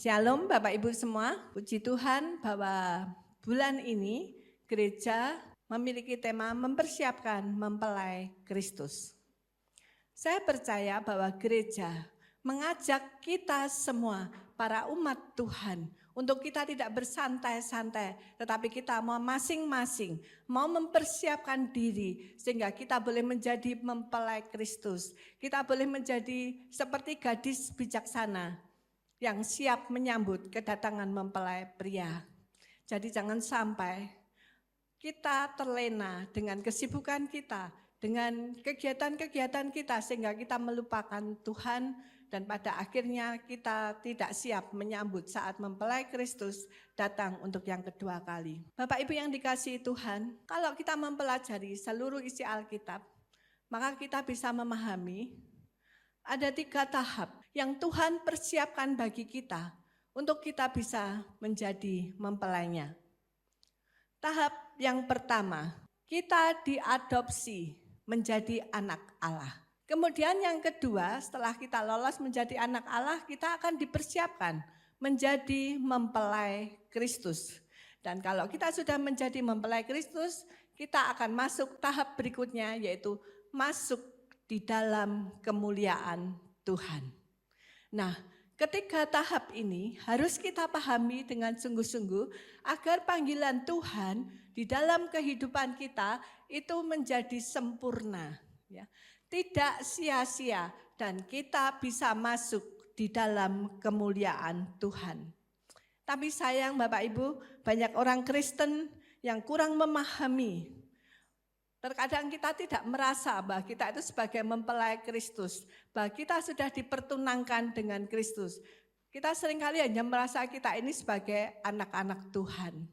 Shalom Bapak Ibu semua, puji Tuhan bahwa bulan ini gereja memiliki tema mempersiapkan mempelai Kristus. Saya percaya bahwa gereja mengajak kita semua, para umat Tuhan, untuk kita tidak bersantai-santai, tetapi kita mau masing-masing, mau mempersiapkan diri, sehingga kita boleh menjadi mempelai Kristus. Kita boleh menjadi seperti gadis bijaksana, yang siap menyambut kedatangan mempelai pria. Jadi jangan sampai kita terlena dengan kesibukan kita, dengan kegiatan-kegiatan kita sehingga kita melupakan Tuhan dan pada akhirnya kita tidak siap menyambut saat mempelai Kristus datang untuk yang kedua kali. Bapak Ibu yang dikasihi Tuhan, kalau kita mempelajari seluruh isi Alkitab, maka kita bisa memahami ada 3 tahap yang Tuhan persiapkan bagi kita untuk kita bisa menjadi mempelainya. Tahap yang pertama, kita diadopsi menjadi anak Allah. Kemudian yang kedua, setelah kita lolos menjadi anak Allah, kita akan dipersiapkan menjadi mempelai Kristus. Dan kalau kita sudah menjadi mempelai Kristus, kita akan masuk tahap berikutnya, yaitu masuk di dalam kemuliaan Tuhan. Nah, ketiga tahap ini harus kita pahami dengan sungguh-sungguh agar panggilan Tuhan di dalam kehidupan kita itu menjadi sempurna, ya. Tidak sia-sia dan kita bisa masuk di dalam kemuliaan Tuhan. Tapi sayang Bapak Ibu, banyak orang Kristen yang kurang memahami. Terkadang kita tidak merasa bahwa kita itu sebagai mempelai Kristus, bahwa kita sudah dipertunangkan dengan Kristus. Kita seringkali hanya merasa kita ini sebagai anak-anak Tuhan.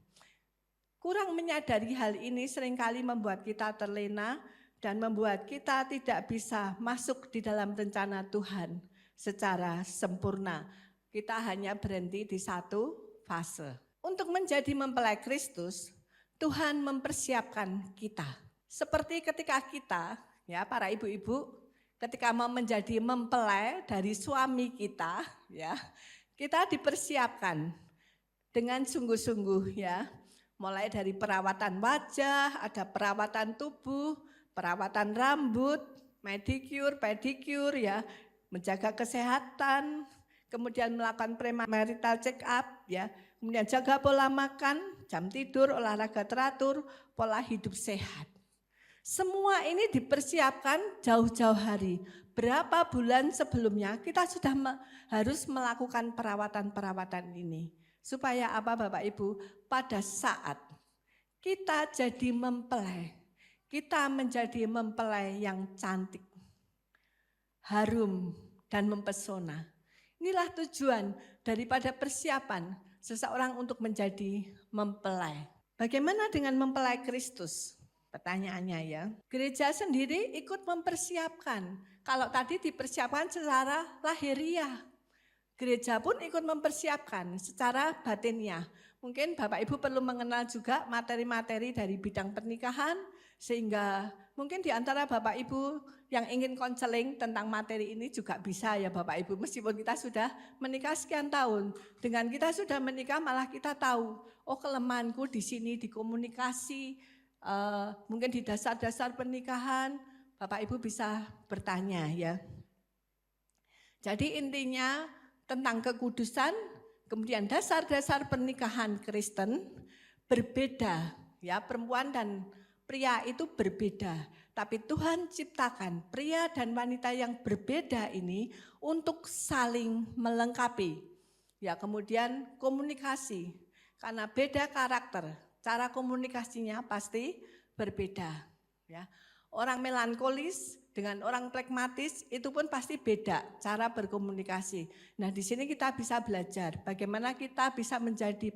Kurang menyadari hal ini seringkali membuat kita terlena dan membuat kita tidak bisa masuk di dalam rencana Tuhan secara sempurna. Kita hanya berhenti di satu fase. Untuk menjadi mempelai Kristus, Tuhan mempersiapkan kita. Seperti ketika kita, ya para ibu-ibu, ketika mau menjadi mempelai dari suami kita, ya, kita dipersiapkan dengan sungguh-sungguh, ya. Mulai dari perawatan wajah, ada perawatan tubuh, perawatan rambut, manicure, pedicure, ya, menjaga kesehatan, kemudian melakukan premarital check up, ya, kemudian jaga pola makan, jam tidur, olahraga teratur, pola hidup sehat. Semua ini dipersiapkan jauh-jauh hari. Berapa bulan sebelumnya kita sudah harus melakukan perawatan-perawatan ini. Supaya apa Bapak Ibu? Pada saat kita jadi mempelai, kita menjadi mempelai yang cantik, harum, dan mempesona. Inilah tujuan daripada persiapan seseorang untuk menjadi mempelai. Bagaimana dengan mempelai Kristus? Pertanyaannya ya, gereja sendiri ikut mempersiapkan. Kalau tadi dipersiapkan secara lahiriah, gereja pun ikut mempersiapkan secara batiniah. Mungkin Bapak Ibu perlu mengenal juga materi-materi dari bidang pernikahan, sehingga mungkin di antara Bapak Ibu yang ingin konseling tentang materi ini juga bisa ya Bapak Ibu. Meskipun kita sudah menikah sekian tahun, dengan kita sudah menikah malah kita tahu, oh kelemahanku di sini di komunikasi, mungkin di dasar-dasar pernikahan, Bapak Ibu bisa bertanya ya. Jadi intinya tentang kekudusan, kemudian dasar-dasar pernikahan Kristen berbeda ya, perempuan dan pria itu berbeda. Tapi Tuhan ciptakan pria dan wanita yang berbeda ini untuk saling melengkapi. Ya, kemudian komunikasi, karena beda karakter. Cara komunikasinya pasti berbeda. Ya. Orang melankolis dengan orang pragmatis itu pun pasti beda cara berkomunikasi. Nah di sini kita bisa belajar bagaimana kita bisa menjadi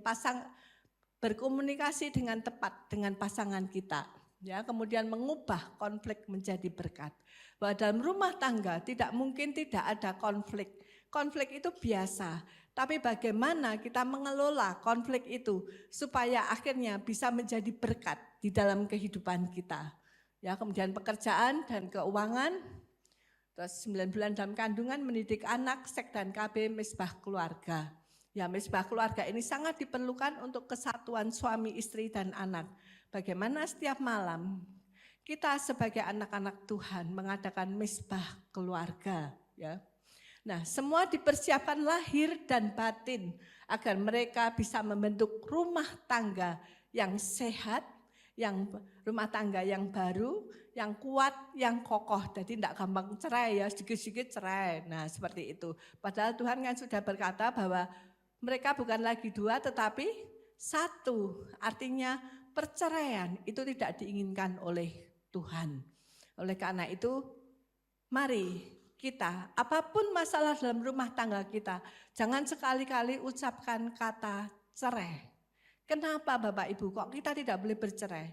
berkomunikasi dengan tepat dengan pasangan kita. Ya, kemudian mengubah konflik menjadi berkat. Bahwa dalam rumah tangga tidak mungkin tidak ada konflik. Konflik itu biasa. Tapi bagaimana kita mengelola konflik itu supaya akhirnya bisa menjadi berkat di dalam kehidupan kita. Ya, kemudian pekerjaan dan keuangan, terus 9 bulan dalam kandungan, mendidik anak, seks dan KB, misbah keluarga. Ya, misbah keluarga ini sangat diperlukan untuk kesatuan suami, istri, dan anak. Bagaimana setiap malam kita sebagai anak-anak Tuhan mengadakan misbah keluarga. Ya. Nah, semua dipersiapkan lahir dan batin agar mereka bisa membentuk rumah tangga yang sehat, yang rumah tangga yang baru, yang kuat, yang kokoh. Jadi tidak gampang cerai ya, sedikit-sedikit cerai. Nah, seperti itu. Padahal Tuhan kan sudah berkata bahwa mereka bukan lagi dua tetapi satu. Artinya perceraian itu tidak diinginkan oleh Tuhan. Oleh karena itu, mari kita, apapun masalah dalam rumah tangga kita, jangan sekali-kali ucapkan kata cerai. Kenapa Bapak Ibu kok kita tidak boleh bercerai?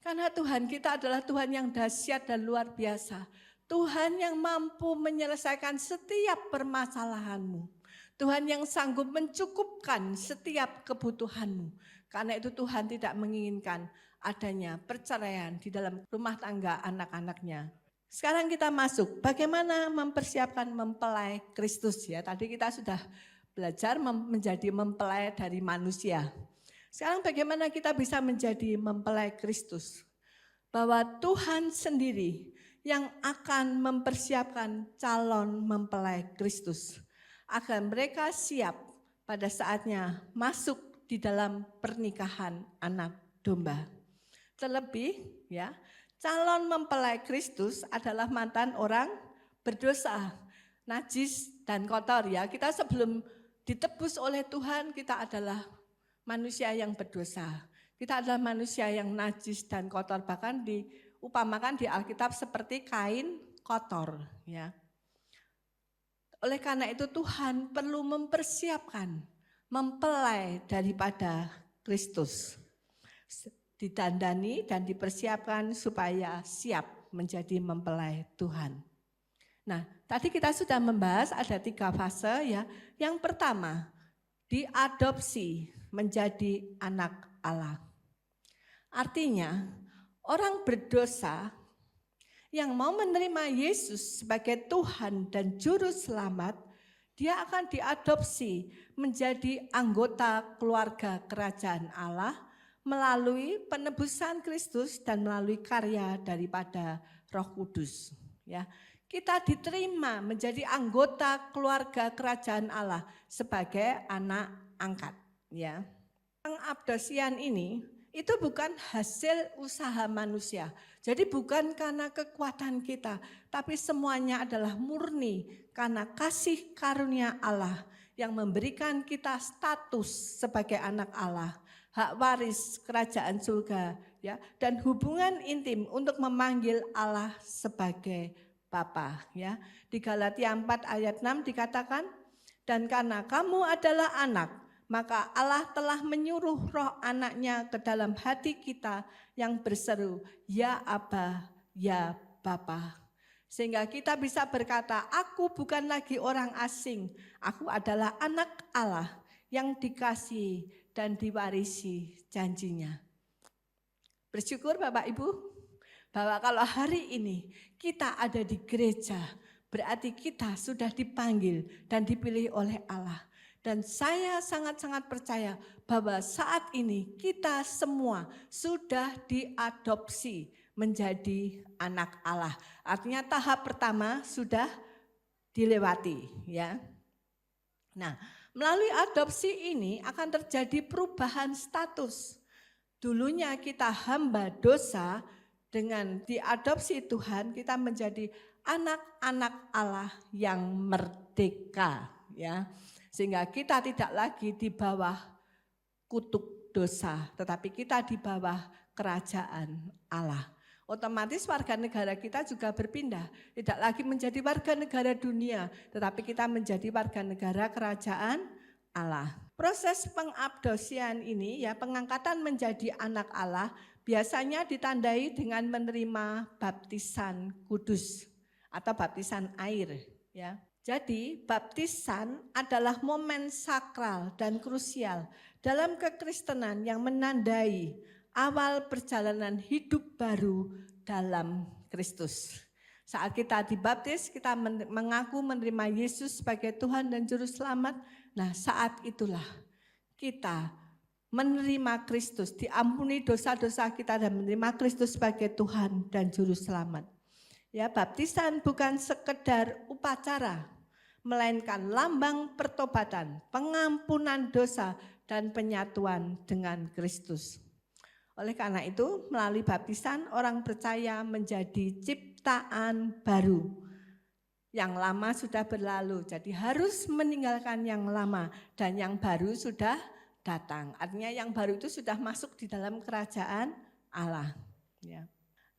Karena Tuhan kita adalah Tuhan yang dahsyat dan luar biasa. Tuhan yang mampu menyelesaikan setiap permasalahanmu. Tuhan yang sanggup mencukupkan setiap kebutuhanmu. Karena itu Tuhan tidak menginginkan adanya perceraian di dalam rumah tangga anak-anaknya. Sekarang kita masuk, bagaimana mempersiapkan mempelai Kristus ya. Tadi kita sudah belajar menjadi mempelai dari manusia. Sekarang bagaimana kita bisa menjadi mempelai Kristus? Bahwa Tuhan sendiri yang akan mempersiapkan calon mempelai Kristus. Agar mereka siap pada saatnya masuk di dalam pernikahan anak domba. Terlebih ya, calon mempelai Kristus adalah mantan orang berdosa, najis dan kotor ya. Kita sebelum ditebus oleh Tuhan, kita adalah manusia yang berdosa. Kita adalah manusia yang najis dan kotor, bahkan diupamakan di Alkitab seperti kain kotor ya. Oleh karena itu Tuhan perlu mempersiapkan mempelai daripada Kristus. Ditandani dan dipersiapkan supaya siap menjadi mempelai Tuhan. Nah, tadi kita sudah membahas ada 3 fase ya. Yang pertama, diadopsi menjadi anak Allah. Artinya, orang berdosa yang mau menerima Yesus sebagai Tuhan dan Juru Selamat, dia akan diadopsi menjadi anggota keluarga kerajaan Allah melalui penebusan Kristus dan melalui karya daripada Roh Kudus. Ya, kita diterima menjadi anggota keluarga kerajaan Allah sebagai anak angkat. Ya, pengabdosian ini itu bukan hasil usaha manusia. Jadi bukan karena kekuatan kita, tapi semuanya adalah murni karena kasih karunia Allah yang memberikan kita status sebagai anak Allah, hak waris kerajaan surga, ya, dan hubungan intim untuk memanggil Allah sebagai Bapa. Ya. Di Galatia 4 ayat 6 dikatakan, dan karena kamu adalah anak, maka Allah telah menyuruh roh anaknya ke dalam hati kita yang berseru, ya Aba, ya Bapa. Sehingga kita bisa berkata, aku bukan lagi orang asing, aku adalah anak Allah yang dikasihi dan diwarisi janjinya. Bersyukur Bapak Ibu, bahwa kalau hari ini kita ada di gereja, berarti kita sudah dipanggil dan dipilih oleh Allah. Dan saya sangat-sangat percaya bahwa saat ini kita semua sudah diadopsi menjadi anak Allah. Artinya tahap pertama sudah dilewati, ya. Nah, melalui adopsi ini akan terjadi perubahan status. Dulunya kita hamba dosa, dengan diadopsi Tuhan kita menjadi anak-anak Allah yang merdeka, ya. Sehingga kita tidak lagi di bawah kutuk dosa, tetapi kita di bawah kerajaan Allah. Otomatis warga negara kita juga berpindah, tidak lagi menjadi warga negara dunia, tetapi kita menjadi warga negara kerajaan Allah. Proses pengabdosian ini, ya, pengangkatan menjadi anak Allah, biasanya ditandai dengan menerima baptisan kudus atau baptisan air, ya. Jadi baptisan adalah momen sakral dan krusial dalam kekristenan yang menandai awal perjalanan hidup baru dalam Kristus. Saat kita dibaptis, kita mengaku menerima Yesus sebagai Tuhan dan Juru Selamat, Nah, saat itulah kita menerima Kristus, diampuni dosa-dosa kita dan menerima Kristus sebagai Tuhan dan Juru Selamat. Ya, baptisan bukan sekedar upacara, melainkan lambang pertobatan, pengampunan dosa, dan penyatuan dengan Kristus. Oleh karena itu, melalui baptisan orang percaya menjadi ciptaan baru. Yang lama sudah berlalu, jadi harus meninggalkan yang lama dan yang baru sudah datang. Artinya yang baru itu sudah masuk di dalam kerajaan Allah. Ya.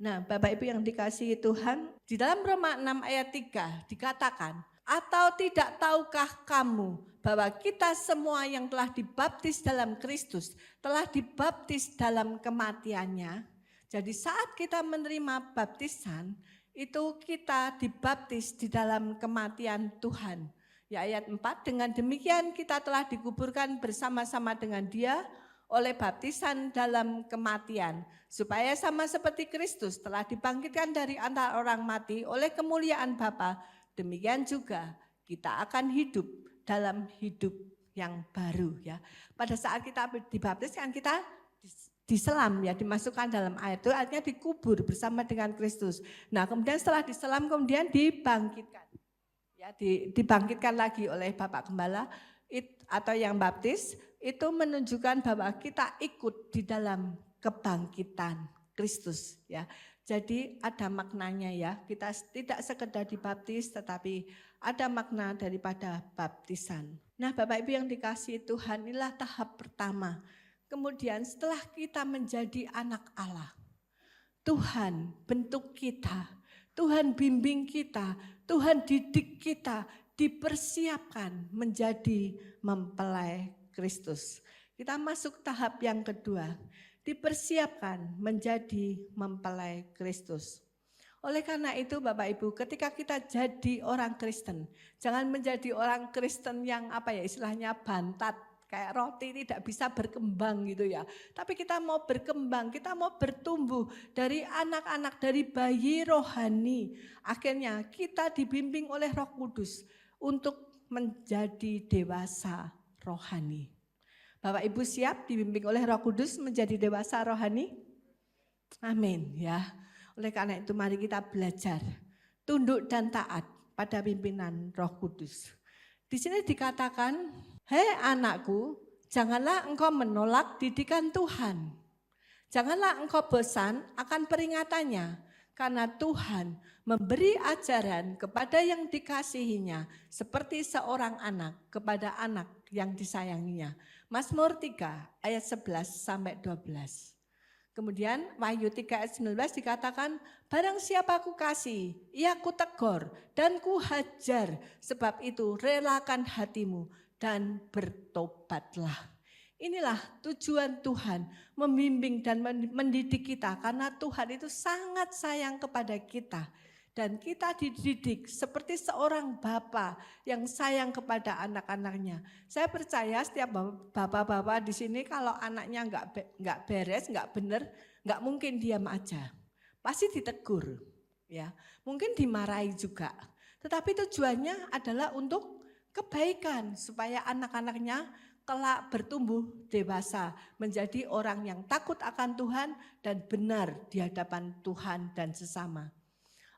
Nah, Bapak Ibu yang dikasihi Tuhan, di dalam Roma 6 ayat 3 dikatakan, atau tidak tahukah kamu bahwa kita semua yang telah dibaptis dalam Kristus, telah dibaptis dalam kematiannya. Jadi saat kita menerima baptisan, itu kita dibaptis di dalam kematian Tuhan. Ya, ayat 4, dengan demikian kita telah dikuburkan bersama-sama dengan Dia oleh baptisan dalam kematian, supaya sama seperti Kristus telah dibangkitkan dari antara orang mati oleh kemuliaan Bapa, demikian juga kita akan hidup dalam hidup yang baru. Ya, pada saat kita dibaptis kan kita diselam, ya, dimasukkan dalam air itu artinya dikubur bersama dengan Kristus. Nah, kemudian setelah diselam kemudian dibangkitkan. Ya, dibangkitkan lagi oleh Bapak Gembala atau yang baptis, itu menunjukkan bahwa kita ikut di dalam kebangkitan Kristus, ya. Jadi ada maknanya, ya. Kita tidak sekedar dibaptis tetapi ada makna daripada baptisan. Nah, Bapak Ibu yang dikasihi Tuhan, inilah tahap pertama. Kemudian setelah kita menjadi anak Allah, Tuhan bentuk kita, Tuhan bimbing kita, Tuhan didik kita, dipersiapkan menjadi mempelai Kristus. Kita masuk tahap yang kedua, dipersiapkan menjadi mempelai Kristus. Oleh karena itu Bapak Ibu, ketika kita jadi orang Kristen, jangan menjadi orang Kristen yang istilahnya bantat, kayak roti tidak bisa berkembang gitu ya. Tapi kita mau berkembang, kita mau bertumbuh dari anak-anak, dari bayi rohani. Akhirnya kita dibimbing oleh Roh Kudus untuk menjadi dewasa rohani. Bapak Ibu siap dibimbing oleh Roh Kudus menjadi dewasa rohani? Amin, ya. Oleh karena itu mari kita belajar tunduk dan taat pada pimpinan Roh Kudus. Di sini dikatakan, hei anakku, janganlah engkau menolak didikan Tuhan. Janganlah engkau bosan akan peringatannya, karena Tuhan memberi ajaran kepada yang dikasihinya, seperti seorang anak kepada anak yang disayanginya. Mazmur 3 ayat 11-12. Kemudian Wahyu 3 ayat 19 dikatakan, barang siapa ku kasih, ia ku tegur dan ku hajar, sebab itu relakan hatimu dan bertobatlah. Inilah tujuan Tuhan, membimbing dan mendidik kita, karena Tuhan itu sangat sayang kepada kita. Dan kita dididik seperti seorang bapa yang sayang kepada anak-anaknya. Saya percaya setiap bapak-bapak di sini kalau anaknya enggak beres, enggak benar, enggak mungkin diam aja. Pasti ditegur, ya. Mungkin dimarahi juga. Tetapi tujuannya adalah untuk kebaikan supaya anak-anaknya kelak bertumbuh dewasa, menjadi orang yang takut akan Tuhan dan benar di hadapan Tuhan dan sesama.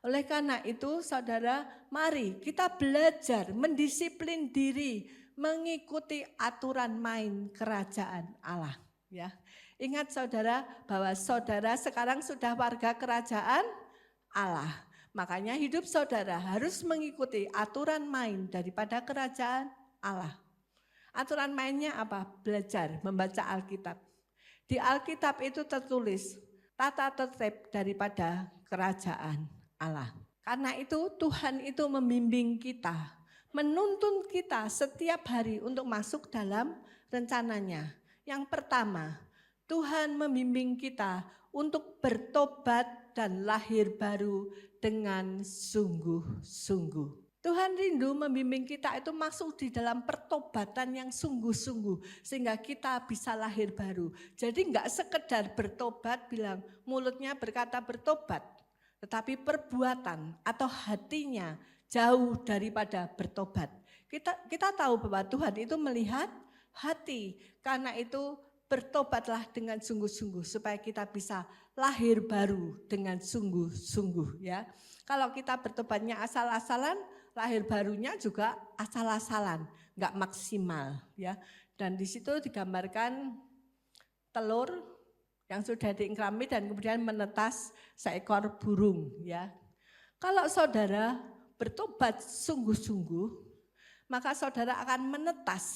Oleh karena itu, saudara, mari kita belajar mendisiplin diri, mengikuti aturan main kerajaan Allah. Ya, ingat saudara bahwa saudara sekarang sudah warga kerajaan Allah. Makanya hidup saudara harus mengikuti aturan main daripada kerajaan Allah. Aturan mainnya apa? Belajar membaca Alkitab. Di Alkitab itu tertulis tata tertib daripada kerajaan Allah. Karena itu Tuhan itu membimbing kita, menuntun kita setiap hari untuk masuk dalam rencananya. Yang pertama, Tuhan membimbing kita untuk bertobat dan lahir baru dengan sungguh-sungguh. Tuhan rindu membimbing kita itu masuk di dalam pertobatan yang sungguh-sungguh sehingga kita bisa lahir baru. Jadi enggak sekedar bertobat bilang mulutnya berkata bertobat, tetapi perbuatan atau hatinya jauh daripada bertobat. Kita tahu bahwa Tuhan itu melihat hati. Karena itu bertobatlah dengan sungguh-sungguh supaya kita bisa lahir baru dengan sungguh-sungguh ya. Kalau kita bertobatnya asal-asalan, lahir barunya juga asal-asalan, enggak maksimal ya. Dan di situ digambarkan telur yang sudah diingkrami dan kemudian menetas seekor burung ya. Kalau saudara bertobat sungguh-sungguh, maka saudara akan menetas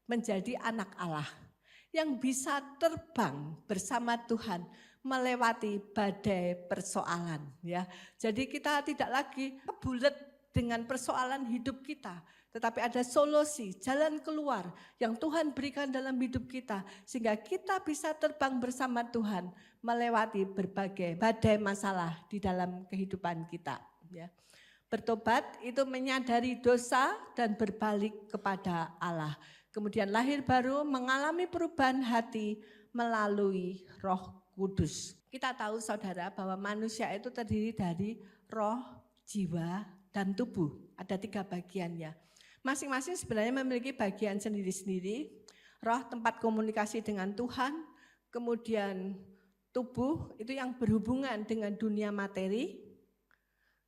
menjadi anak Allah yang bisa terbang bersama Tuhan melewati badai persoalan ya. Jadi kita tidak lagi bulat dengan persoalan hidup kita, tetapi ada solusi, jalan keluar yang Tuhan berikan dalam hidup kita sehingga kita bisa terbang bersama Tuhan melewati berbagai badai masalah di dalam kehidupan kita ya. Bertobat itu menyadari dosa dan berbalik kepada Allah. Kemudian lahir baru mengalami perubahan hati melalui Roh Kudus. Kita tahu saudara bahwa manusia itu terdiri dari roh, jiwa, dan tubuh. Ada 3 bagiannya. Masing-masing sebenarnya memiliki bagian sendiri-sendiri. Roh tempat komunikasi dengan Tuhan, kemudian tubuh itu yang berhubungan dengan dunia materi.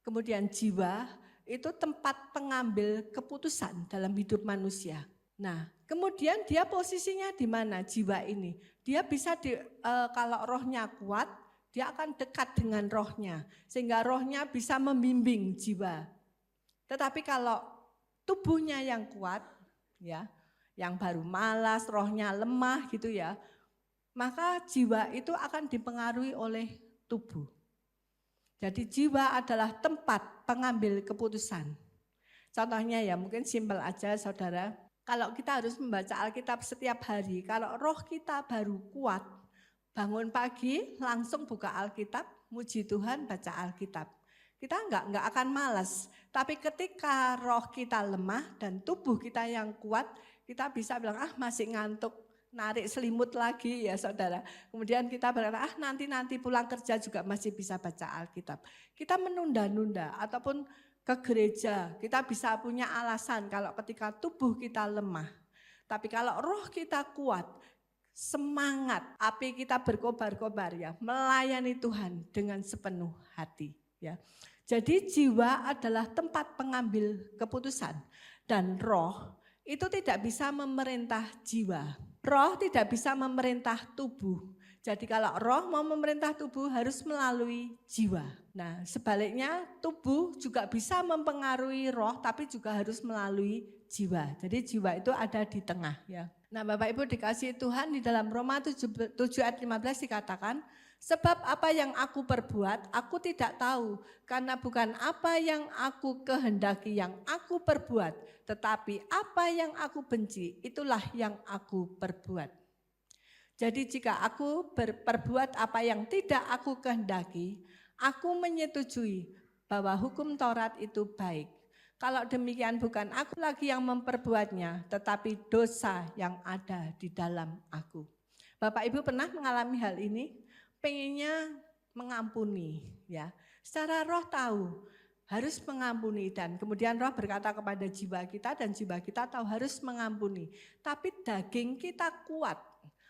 Kemudian jiwa itu tempat pengambil keputusan dalam hidup manusia. Nah, kemudian dia posisinya di mana jiwa ini? Dia bisa kalau rohnya kuat, dia akan dekat dengan rohnya sehingga rohnya bisa membimbing jiwa. Tetapi kalau tubuhnya yang kuat, ya, yang baru malas, rohnya lemah gitu ya, maka jiwa itu akan dipengaruhi oleh tubuh. Jadi jiwa adalah tempat pengambil keputusan. Contohnya ya mungkin simpel aja saudara, kalau kita harus membaca Alkitab setiap hari, kalau roh kita baru kuat, bangun pagi langsung buka Alkitab, muji Tuhan, baca Alkitab. Kita enggak akan malas, tapi ketika roh kita lemah dan tubuh kita yang kuat, kita bisa bilang masih ngantuk, narik selimut lagi ya saudara. Kemudian kita berkata nanti pulang kerja juga masih bisa baca Alkitab. Kita menunda-nunda ataupun ke gereja, kita bisa punya alasan kalau ketika tubuh kita lemah. Tapi kalau roh kita kuat, semangat, api kita berkobar-kobar ya, melayani Tuhan dengan sepenuh hati ya. Jadi jiwa adalah tempat pengambil keputusan dan roh itu tidak bisa memerintah jiwa. Roh tidak bisa memerintah tubuh. Jadi kalau roh mau memerintah tubuh harus melalui jiwa. Nah sebaliknya tubuh juga bisa mempengaruhi roh tapi juga harus melalui jiwa. Jadi jiwa itu ada di tengah ya. Nah Bapak Ibu dikasihi Tuhan, di dalam Roma 7 ayat 15 dikatakan, sebab apa yang aku perbuat aku tidak tahu, karena bukan apa yang aku kehendaki yang aku perbuat, tetapi apa yang aku benci itulah yang aku perbuat. Jadi jika aku berbuat apa yang tidak aku kehendaki, aku menyetujui bahwa hukum Taurat itu baik. Kalau demikian bukan aku lagi yang memperbuatnya, tetapi dosa yang ada di dalam aku. Bapak Ibu pernah mengalami hal ini? Pengennya mengampuni ya. Secara roh tahu harus mengampuni dan kemudian roh berkata kepada jiwa kita dan jiwa kita tahu harus mengampuni. Tapi daging kita kuat,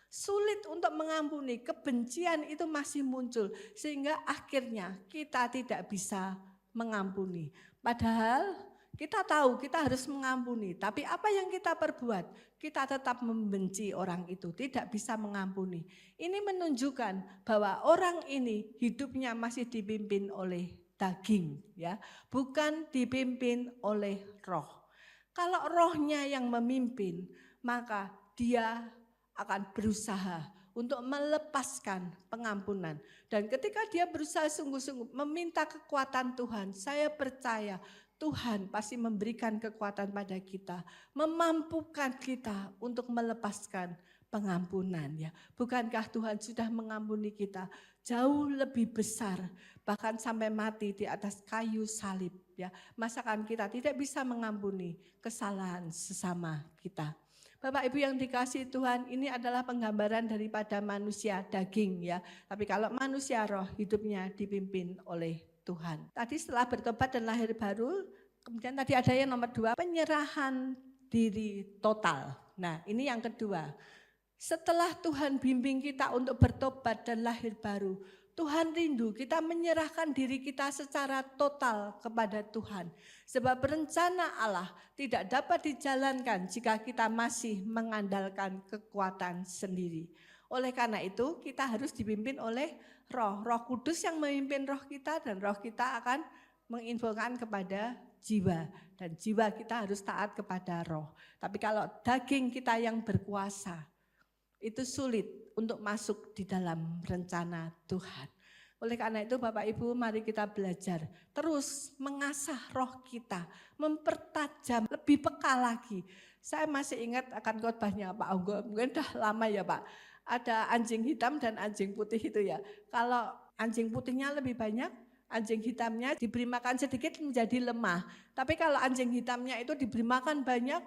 sulit untuk mengampuni, kebencian itu masih muncul sehingga akhirnya kita tidak bisa mengampuni. Padahal kita tahu kita harus mengampuni, tapi apa yang kita perbuat? Kita tetap membenci orang itu, tidak bisa mengampuni. Ini menunjukkan bahwa orang ini hidupnya masih dipimpin oleh daging, ya, bukan dipimpin oleh roh. Kalau rohnya yang memimpin, maka dia akan berusaha untuk melepaskan pengampunan. Dan ketika dia berusaha sungguh-sungguh meminta kekuatan Tuhan, saya percaya Tuhan pasti memberikan kekuatan pada kita, memampukan kita untuk melepaskan pengampunan ya. Bukankah Tuhan sudah mengampuni kita jauh lebih besar, bahkan sampai mati di atas kayu salib ya. Masakan kita tidak bisa mengampuni kesalahan sesama kita. Bapak Ibu yang dikasihi Tuhan, ini adalah penggambaran daripada manusia daging ya. Tapi kalau manusia roh hidupnya dipimpin oleh Tuhan. Tadi setelah bertobat dan lahir baru, Kemudian tadi ada yang nomor 2, penyerahan diri total. Nah, ini yang kedua. Setelah Tuhan bimbing kita untuk bertobat dan lahir baru, Tuhan rindu kita menyerahkan diri kita secara total kepada Tuhan. Sebab rencana Allah tidak dapat dijalankan jika kita masih mengandalkan kekuatan sendiri. Oleh karena itu kita harus dipimpin oleh Roh Kudus yang memimpin roh kita, dan roh kita akan menginfokan kepada jiwa, dan jiwa kita harus taat kepada roh. Tapi kalau daging kita yang berkuasa, itu sulit untuk masuk di dalam rencana Tuhan. Oleh karena itu Bapak Ibu, mari kita belajar terus mengasah roh kita, mempertajam, lebih peka lagi. Saya masih ingat akan khotbahnya Pak Anggo, mungkin dah lama ya Pak. Ada anjing hitam dan anjing putih itu ya. Kalau anjing putihnya lebih banyak, anjing hitamnya diberi makan sedikit menjadi lemah. Tapi kalau anjing hitamnya itu diberi makan banyak,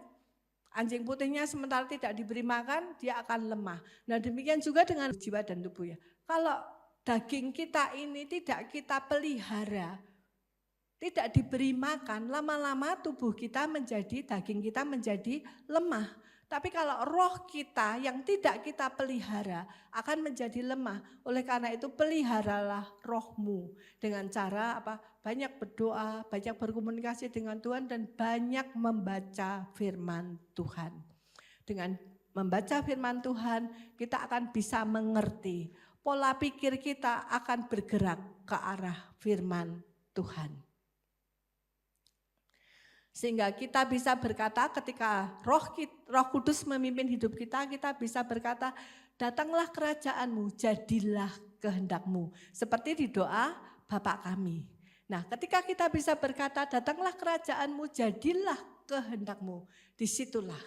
anjing putihnya sementara tidak diberi makan, dia akan lemah. Nah demikian juga dengan jiwa dan tubuh ya. Kalau daging kita ini tidak kita pelihara, tidak diberi makan, lama-lama tubuh kita menjadi, daging kita menjadi lemah. Tapi kalau roh kita yang tidak kita pelihara akan menjadi lemah. Oleh karena itu peliharalah rohmu dengan cara apa? Banyak berdoa, banyak berkomunikasi dengan Tuhan, dan banyak membaca firman Tuhan. Dengan membaca firman Tuhan kita akan bisa mengerti. Pola pikir kita akan bergerak ke arah firman Tuhan. Sehingga kita bisa berkata ketika Roh Kudus memimpin hidup kita, kita bisa berkata, datanglah kerajaanmu, jadilah kehendakmu. Seperti di doa Bapa kami. Nah ketika kita bisa berkata, datanglah kerajaanmu, jadilah kehendakmu. Disitulah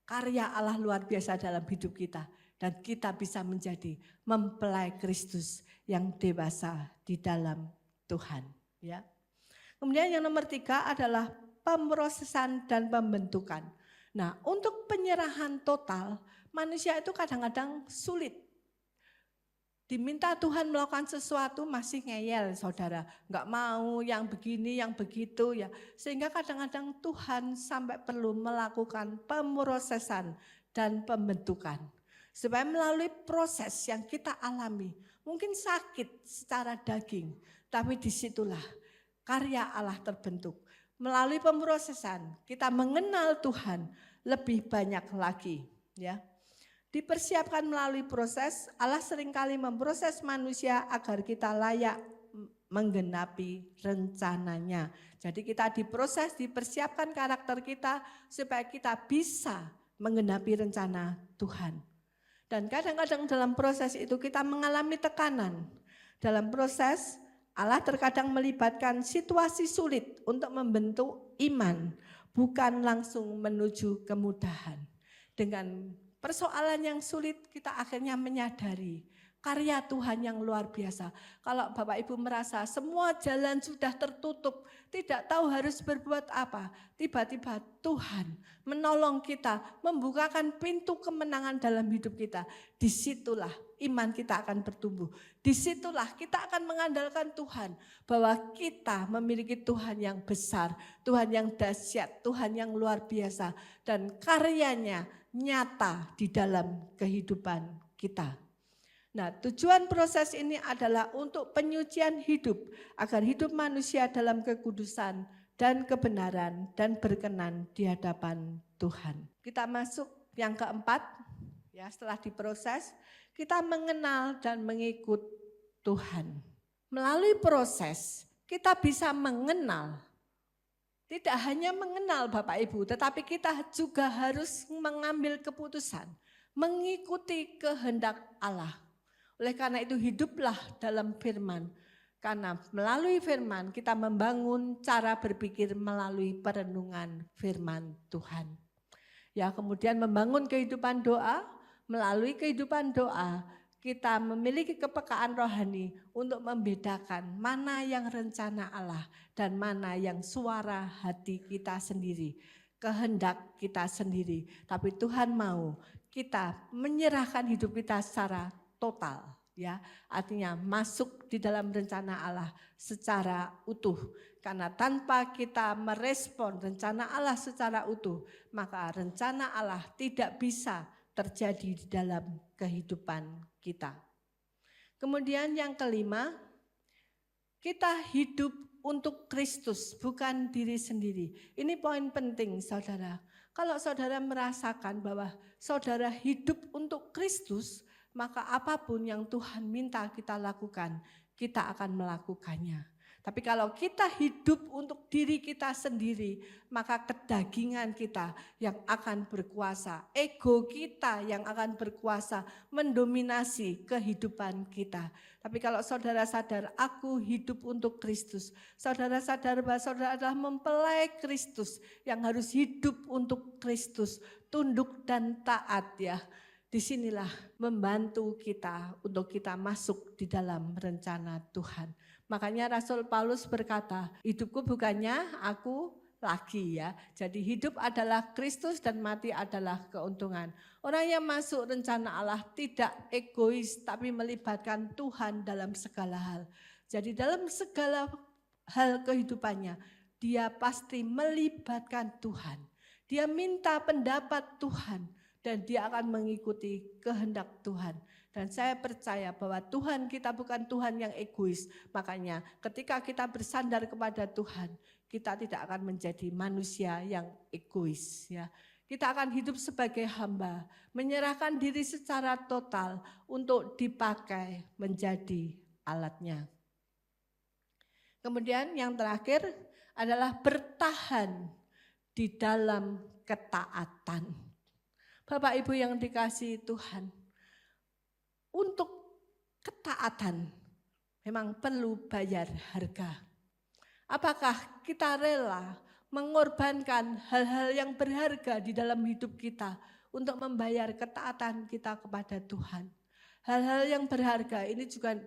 karya Allah luar biasa dalam hidup kita. Dan kita bisa menjadi mempelai Kristus yang dewasa di dalam Tuhan. Ya. Kemudian yang nomor 3 adalah pemrosesan dan pembentukan. Nah, untuk penyerahan total, manusia itu kadang-kadang sulit. Diminta Tuhan melakukan sesuatu masih ngeyel, saudara. Enggak mau yang begini, yang begitu ya. Sehingga kadang-kadang Tuhan sampai perlu melakukan pemrosesan dan pembentukan. Supaya melalui proses yang kita alami, mungkin sakit secara daging, tapi disitulah karya Allah terbentuk. Melalui pemrosesan kita mengenal Tuhan lebih banyak lagi, ya. Dipersiapkan melalui proses, Allah seringkali memproses manusia agar kita layak menggenapi rencananya. Jadi kita diproses, dipersiapkan karakter kita supaya kita bisa menggenapi rencana Tuhan. Dan kadang-kadang dalam proses itu kita mengalami tekanan. Dalam proses Allah terkadang melibatkan situasi sulit untuk membentuk iman, bukan langsung menuju kemudahan. Dengan persoalan yang sulit kita akhirnya menyadari karya Tuhan yang luar biasa. Kalau Bapak Ibu merasa semua jalan sudah tertutup, tidak tahu harus berbuat apa, tiba-tiba Tuhan menolong kita, membukakan pintu kemenangan dalam hidup kita. Disitulah iman kita akan bertumbuh. Disitulah kita akan mengandalkan Tuhan, bahwa kita memiliki Tuhan yang besar, Tuhan yang dahsyat, Tuhan yang luar biasa, dan karyanya nyata di dalam kehidupan kita. Nah, tujuan proses ini adalah untuk penyucian hidup, agar hidup manusia dalam kekudusan dan kebenaran dan berkenan di hadapan Tuhan. Kita masuk yang keempat, ya, setelah diproses, kita mengenal dan mengikut Tuhan. Melalui proses, kita bisa mengenal. Tidak hanya mengenal Bapak Ibu, tetapi kita juga harus mengambil keputusan, mengikuti kehendak Allah. Oleh karena itu hiduplah dalam firman. Karena melalui firman kita membangun cara berpikir melalui perenungan firman Tuhan. Ya, kemudian membangun kehidupan doa, melalui kehidupan doa kita memiliki kepekaan rohani untuk membedakan mana yang rencana Allah dan mana yang suara hati kita sendiri, kehendak kita sendiri. Tapi Tuhan mau kita menyerahkan hidup kita secara total, ya, artinya masuk di dalam rencana Allah secara utuh. Karena tanpa kita merespon rencana Allah secara utuh, maka rencana Allah tidak bisa terjadi di dalam kehidupan kita. Kemudian yang kelima, kita hidup untuk Kristus, bukan diri sendiri. Ini poin penting, saudara. Kalau saudara merasakan bahwa saudara hidup untuk Kristus, maka apapun yang Tuhan minta kita lakukan, kita akan melakukannya. Tapi kalau kita hidup untuk diri kita sendiri, maka kedagingan kita yang akan berkuasa, ego kita yang akan berkuasa mendominasi kehidupan kita. Tapi kalau saudara sadar, aku hidup untuk Kristus, saudara sadar bahwa saudara adalah mempelai Kristus yang harus hidup untuk Kristus, tunduk dan taat ya. Disinilah membantu kita untuk kita masuk di dalam rencana Tuhan. Makanya Rasul Paulus berkata, hidupku bukannya aku lagi ya. Jadi hidup adalah Kristus dan mati adalah keuntungan. Orang yang masuk rencana Allah tidak egois tapi melibatkan Tuhan dalam segala hal. Jadi dalam segala hal kehidupannya dia pasti melibatkan Tuhan. Dia minta pendapat Tuhan dan dia akan mengikuti kehendak Tuhan. Dan saya percaya bahwa Tuhan kita bukan Tuhan yang egois. Makanya ketika kita bersandar kepada Tuhan, kita tidak akan menjadi manusia yang egois. Ya. Kita akan hidup sebagai hamba, menyerahkan diri secara total untuk dipakai menjadi alatnya. Kemudian yang terakhir adalah bertahan di dalam ketaatan. Bapak Ibu yang dikasihi Tuhan, untuk ketaatan memang perlu bayar harga. Apakah kita rela mengorbankan hal-hal yang berharga di dalam hidup kita untuk membayar ketaatan kita kepada Tuhan? Hal-hal yang berharga ini juga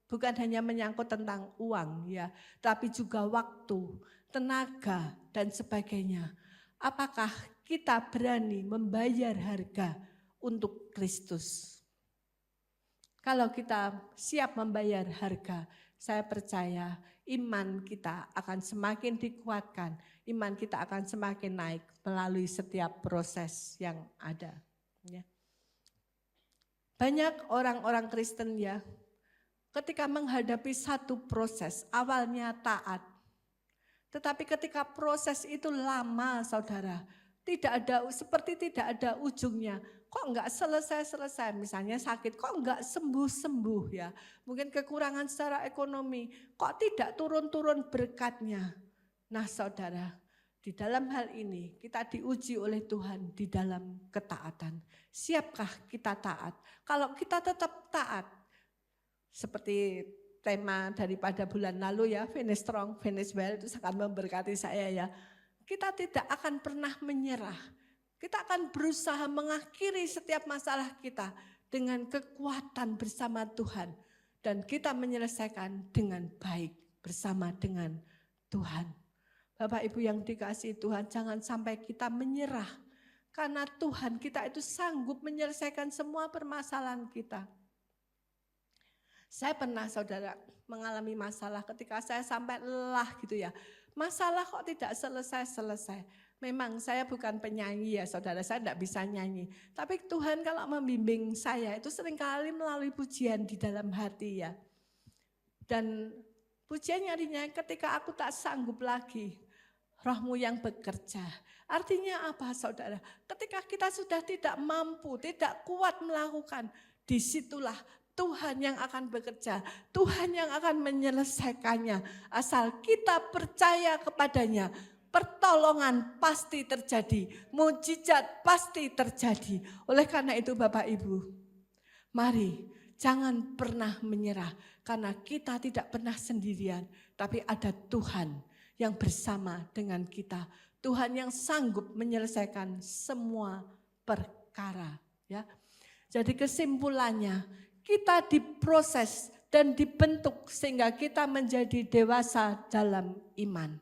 bukan hanya menyangkut tentang uang ya, tapi juga waktu, tenaga dan sebagainya. Apakah kita berani membayar harga untuk Kristus? Kalau kita siap membayar harga, saya percaya iman kita akan semakin dikuatkan, iman kita akan semakin naik melalui setiap proses yang ada. Banyak orang-orang Kristen ya, ketika menghadapi satu proses, awalnya taat. Tetapi ketika proses itu lama saudara, seperti tidak ada ujungnya. Kok enggak selesai-selesai, misalnya sakit, kok enggak sembuh-sembuh ya. Mungkin kekurangan secara ekonomi, kok tidak turun-turun berkatnya. Nah saudara, di dalam hal ini kita diuji oleh Tuhan di dalam ketaatan. Siapkah kita taat? Kalau kita tetap taat, seperti tema daripada bulan lalu ya, finish strong, finish well, itu sangat memberkati saya ya. Kita tidak akan pernah menyerah. Kita akan berusaha mengakhiri setiap masalah kita dengan kekuatan bersama Tuhan. Dan kita menyelesaikan dengan baik bersama dengan Tuhan. Bapak Ibu yang dikasihi Tuhan, jangan sampai kita menyerah. Karena Tuhan kita itu sanggup menyelesaikan semua permasalahan kita. Saya pernah saudara mengalami masalah ketika saya sampai lelah gitu ya. Masalah kok tidak selesai-selesai. Memang saya bukan penyanyi ya saudara, saya tidak bisa nyanyi. Tapi Tuhan kalau membimbing saya itu seringkali melalui pujian di dalam hati ya. Dan pujian nyarinya ketika aku tak sanggup lagi, Roh-Mu yang bekerja. Artinya apa saudara? Ketika kita sudah tidak mampu, tidak kuat melakukan, disitulah Tuhan yang akan bekerja, Tuhan yang akan menyelesaikannya. Asal kita percaya kepadanya, pertolongan pasti terjadi, mujizat pasti terjadi. Oleh karena itu Bapak Ibu, mari jangan pernah menyerah. Karena kita tidak pernah sendirian, tapi ada Tuhan yang bersama dengan kita. Tuhan yang sanggup menyelesaikan semua perkara. Ya. Jadi kesimpulannya, kita diproses dan dibentuk sehingga kita menjadi dewasa dalam iman.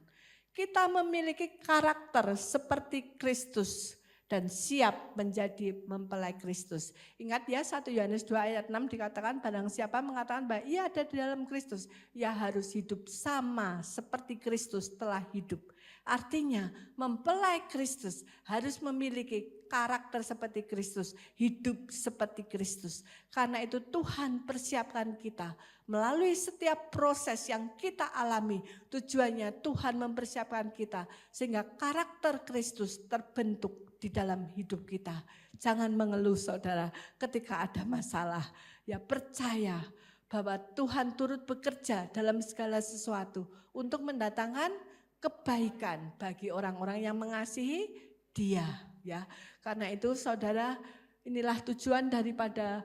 Kita memiliki karakter seperti Kristus dan siap menjadi mempelai Kristus. Ingat ya 1 Yohanes 2 ayat 6 dikatakan barang siapa mengatakan bahwa ia ada di dalam Kristus, ia harus hidup sama seperti Kristus telah hidup. Artinya mempelai Kristus harus memiliki karakter seperti Kristus, hidup seperti Kristus. Karena itu Tuhan persiapkan kita melalui setiap proses yang kita alami. Tujuannya Tuhan mempersiapkan kita sehingga karakter Kristus terbentuk di dalam hidup kita. Jangan mengeluh saudara ketika ada masalah. Ya percaya bahwa Tuhan turut bekerja dalam segala sesuatu untuk mendatangkan kebaikan bagi orang-orang yang mengasihi Dia, ya. Karena itu saudara, inilah tujuan daripada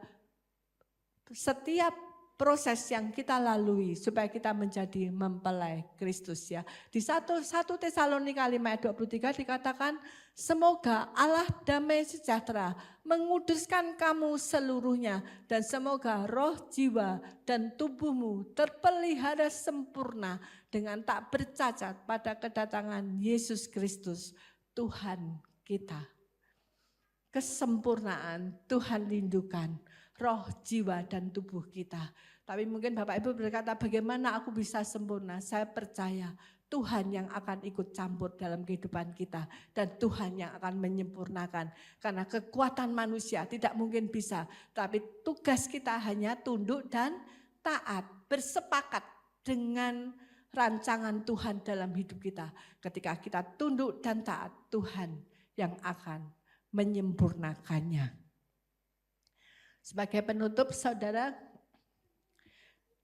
setiap proses yang kita lalui supaya kita menjadi mempelai Kristus, ya. Di 1 Tesalonika 5 ayat 23 dikatakan, semoga Allah damai sejahtera menguduskan kamu seluruhnya dan semoga roh, jiwa dan tubuhmu terpelihara sempurna dengan tak bercacat pada kedatangan Yesus Kristus Tuhan kita. Kesempurnaan Tuhan rindukan roh, jiwa dan tubuh kita. Tapi mungkin Bapak Ibu berkata, bagaimana aku bisa sempurna? Saya percaya Tuhan yang akan ikut campur dalam kehidupan kita dan Tuhan yang akan menyempurnakan. Karena kekuatan manusia tidak mungkin bisa, tapi tugas kita hanya tunduk dan taat, bersepakat dengan rancangan Tuhan dalam hidup kita. Ketika kita tunduk dan taat, Tuhan yang akan menyempurnakannya. Sebagai penutup, saudara,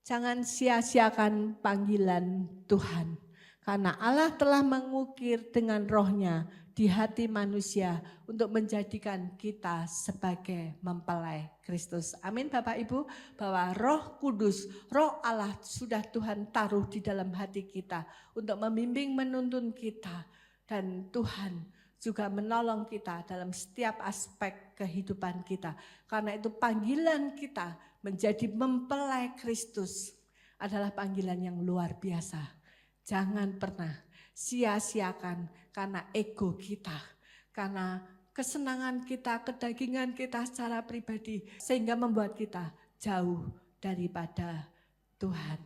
jangan sia-siakan panggilan Tuhan. Karena Allah telah mengukir dengan rohnya di hati manusia untuk menjadikan kita sebagai mempelai Kristus. Amin Bapak Ibu, bahwa Roh Kudus, Roh Allah sudah Tuhan taruh di dalam hati kita untuk membimbing menuntun kita. Dan Tuhan juga menolong kita dalam setiap aspek kehidupan kita. Karena itu panggilan kita menjadi mempelai Kristus adalah panggilan yang luar biasa. Jangan pernah sia-siakan karena ego kita, karena kesenangan kita, kedagingan kita secara pribadi, sehingga membuat kita jauh daripada Tuhan.